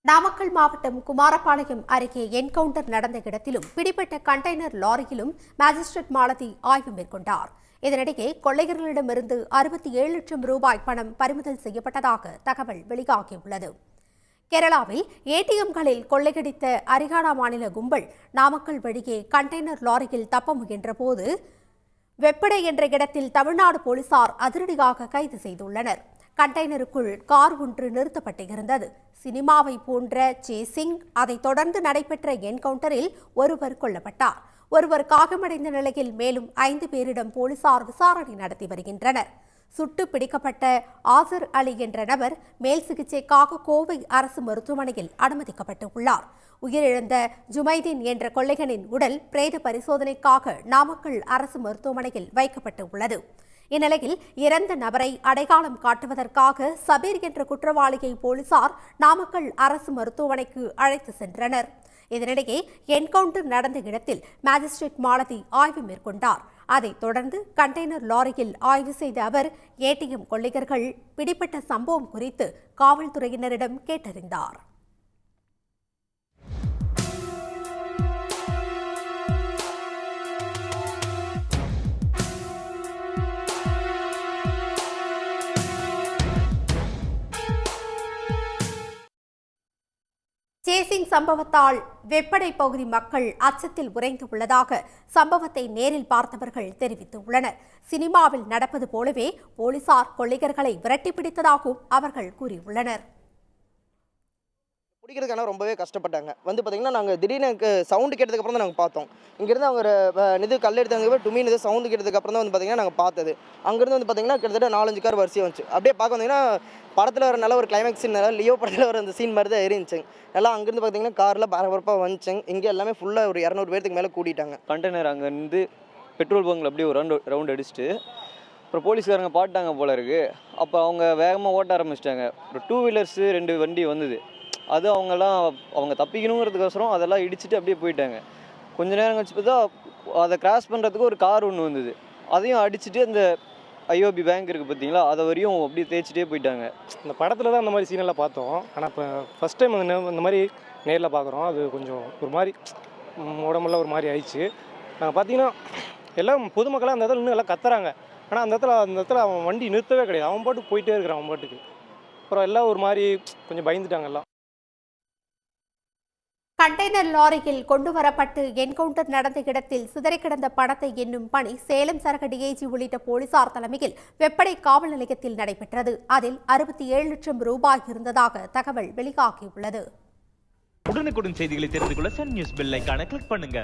நாமக்கல் மாவட்டம் குமாரபாளையம் அருகே என்கவுண்டர் நடந்த இடத்திலும் பிடிபட்ட கண்டெய்னர் லாரியிலும் மாஜிஸ்ட்ரேட் மாலதி ஆய்வு மேற்கொண்டார். இதனிடையே கொள்ளையர்களிடமிருந்து 67 லட்சம் ரூபாய் பணம் பறிமுதல் செய்யப்பட்டதாக தகவல் வெளியாகியுள்ளது. கேரளாவில் ஏடிஎம்களில் கொள்ளையடித்த ஹரியானா மாநில கும்பல் நாமக்கல் வழியே கண்டெய்னர் லாரியில் தப்ப முயன்றபோது வெப்படை என்ற இடத்தில் தமிழ்நாடு போலீசார் அதிரடியாக கைது செய்துள்ளனர். கண்டெய்னருக்குள் கார் ஒன்று நிறுத்தப்பட்டிருந்தது. சினிமாவை போன்ற சேசிங், அதைத் தொடர்ந்து நடைபெற்ற என்கவுண்டரில் ஒருவர் கொல்லப்பட்டார். ஒருவர் காயமடைந்த நிலையில் மேலும் 5 பேரிடம் போலீசார் விசாரணை நடத்தி வருகின்றனர். சுட்டு பிடிக்கப்பட்ட ஆசர் அலி என்ற நபர் மேல் சிகிச்சைக்காக கோவை அரசு மருத்துவமனையில் அனுமதிக்கப்பட்டுள்ளார். உயிரிழந்த ஜுமைதீன் என்ற கொள்ளையனின் உடல் பிரேத பரிசோதனைக்காக நாமக்கல் அரசு மருத்துவமனையில் வைக்கப்பட்டுள்ளது. இந்நிலையில் இறந்த நபரை அடையாளம் காட்டுவதற்காக சபீர் என்ற குற்றவாளியை போலீசார் நாமக்கல் அரசு மருத்துவமனைக்கு அழைத்து சென்றனர். இதனிடையே என்கவுண்டர் நடந்த இடத்தில் மாஜிஸ்ட்ரேட் மாலதி ஆய்வு மேற்கொண்டார். அதைத் தொடர்ந்து கண்டெய்னர் லாரியில் ஆய்வு செய்த அவர் ஏடிஎம் கொள்ளையர்கள் பிடிபட்ட சம்பவம் குறித்து காவல்துறையினரிடம் கேட்டறிந்தார். சேசிங் சம்பவத்தால் வெப்படை பகுதி மக்கள் அச்சத்தில் உறைந்து உள்ளதாக சம்பவத்தை நேரில் பார்த்தவர்கள் தெரிவித்துள்ளனர். சினிமாவில் நடப்பது போலவே போலீசார் கொள்ளையர்களை விரட்டி பிடித்ததாகவும் அவர்கள் கூறியுள்ளனர். பிடிக்கிறதுக்கான ரொம்பவே கஷ்டப்பட்டாங்க. பார்த்தீங்கன்னா நாங்கள் திடீர்னு சவுண்டு கேட்டதுக்கப்புறம் தான் நாங்கள் பார்த்தோம். இங்கேருந்து அவங்க கல் எடுத்தாங்க டுமீன் சவுண்டு கேட்டதுக்கப்புறம் தான் பார்த்தீங்கன்னா நாங்கள் பார்த்தது. அங்கேருந்து பார்த்தீங்கன்னா கிட்டத்தட்ட 4-5 கார் வரிசையாக வந்துச்சு. அப்படியே பார்க்க வந்தீங்கன்னா படத்தில் வர நல்ல ஒரு கிளைமேக்ஸ் சீன், லியோ படத்தில் வர அந்த சீன் மாதிரி தான் இருந்துச்சுங்க. எல்லாம் அங்கேருந்து பார்த்தீங்கன்னா காரில் பரபரப்பாக வந்துச்சுங்க. இங்கே எல்லாமே ஃபுல்லாக ஒரு 200 பேருக்கு மேலே கூட்டிட்டாங்க. கண்டெய்னர் அங்கேருந்து பெட்ரோல் பங்கில் அப்படியே ஒரு ரவுண்ட் அடிச்சுட்டு அப்புறம் போலீஸ்காரங்க பாட்டாங்க போல இருக்குது. அப்போ அவங்க வேகமாக ஓட்ட ஆரம்பிச்சிட்டாங்க. ஒரு 2 வீலர்ஸு 2 வண்டி வந்தது. அது அவங்க தப்பிக்கணுங்கிறதுக்கோசரம் அதெல்லாம் இடிச்சுட்டு அப்படியே போயிட்டாங்க. கொஞ்ச நேரம் கழிச்சு பார்த்தா அதை கிராஸ் பண்ணுறதுக்கு ஒரு கார் ஒன்று வந்தது. அதையும் அடிச்சுட்டு அந்த ஐஓபி பேங்க் இருக்குது பார்த்தீங்களா, அதை வரையும் அப்படியே தேய்ச்சிட்டே போயிட்டாங்க. இந்த படத்தில் தான் அந்த மாதிரி சீனெல்லாம் பார்த்தோம். ஆனால் இப்போ ஃபஸ்ட் டைம் இந்த மாதிரி நேரில் பார்க்குறோம். அது கொஞ்சம் ஒரு மாதிரி உடம்புலாம் ஒரு மாதிரி ஆயிடுச்சு. நாங்கள் பார்த்தீங்கன்னா எல்லாம் பொதுமக்களாக அந்த இடத்துல இன்னும் எல்லாம் கத்துறாங்க. ஆனால் அந்த இடத்துல அவன் வண்டி நிறுத்தவே கிடையாது. அவன் பாட்டுக்கு போயிட்டே இருக்கிறான் அவன் பாட்டுக்கு. அப்புறம் எல்லாம் ஒரு மாதிரி கொஞ்சம் பயந்துட்டாங்க எல்லாம். கண்டெய்னர் லாரியில் கொண்டுவரப்பட்டு என்கவுண்டர் நடந்த இடத்தில் சிதறி கிடந்த பணத்தை எண்ணும் பணி சேலம் சரக டிஐஜி உள்ளிட்ட போலீசார் தலைமையில் வெப்படை காவல் நிலையத்தில் நடைபெற்றது. அதில் 67 லட்சம் ரூபாய் இருந்ததாக தகவல் வெளியாகியுள்ளது. உடனுக்குடன் செய்திகளை தெரிந்து கொள்ள சன் நியூஸ் பெல் ஐகானை கிளிக் பண்ணுங்க.